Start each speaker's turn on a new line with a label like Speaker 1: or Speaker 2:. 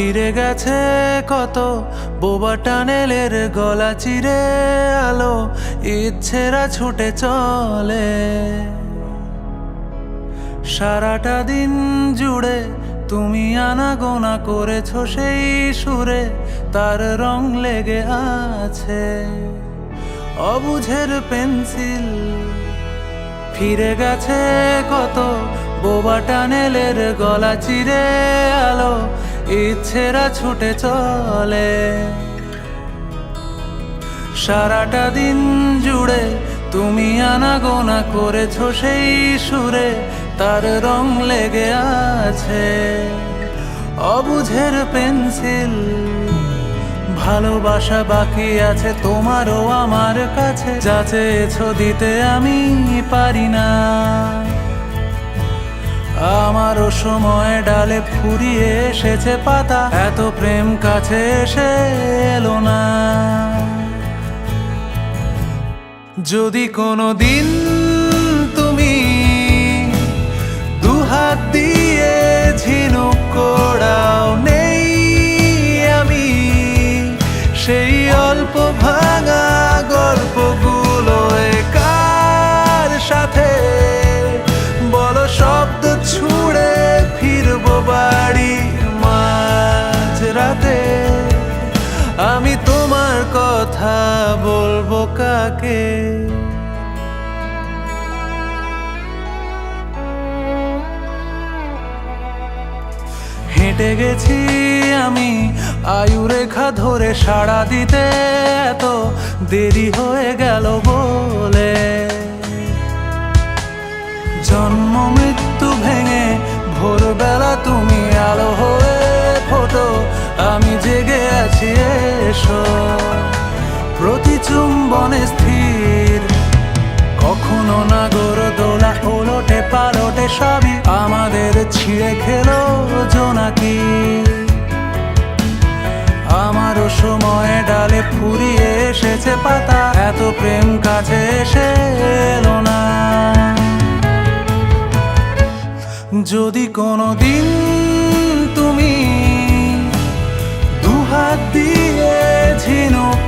Speaker 1: ফিরে গেছে কত বোবা টানেলের গলা চিরে আলো ইচ্ছেরা ছুটে চলে। সারাটা দিন জুড়ে তুমি আনাগোনা করেছো সেই সুরে, তার রং লেগে আছে অবুঝের পেন্সিল। ফিরে গেছে কত বোবা টানেলের গলা চিরে আলো ইচ্ছেরা ছুটে চলে। সারাটা দিন জুড়ে তুমি আনাগোনা করেছো সেই সুরে, তার রং লেগে আছে অবুঝের পেন্সিল। ভালোবাসা বাকি আছে তোমারও আমার কাছে, যা চেয়েছো দিতে আমি পারি না। আমারও সময় ডালে ফুরিয়ে এসেছে পাতা, এত প্রেম কাছে এসে এলো না। যদি কোনো দিন তুমি দুহাত দিয়ে ঝিনুক কোড়াও, নেই আমি সেই অল্প ভাঙা গল্পগুলো কার সাথে বলো শব্দ ছুড়ে ফিরবো বাড়ি মাঝরাতে। আমি তোমার কথা বলবো কাকে? হেঁটে গেছি আমি আয়ুরেখা ধরে, সাড়া দিতে এত দেরি হয়ে গেল বলে। জন্ম মৃত্যু ভেঙে ভোরবেলা তুমি আলো হয়ে ফোটো, আমি জেগে আছি এসো। প্রতি চুম্বনে স্থির, কখনো না দোলা ওলটে পালটে সবই আমাদের ছিঁড়ে খেলো জোনাকি। আমারও সময় ডালে ফুরিয়ে এসেছে পাতা, এত প্রেম কাছে এসে এলো না। যদি কোনো দিন তুমি দুহাত দিয়ে ঝিনুক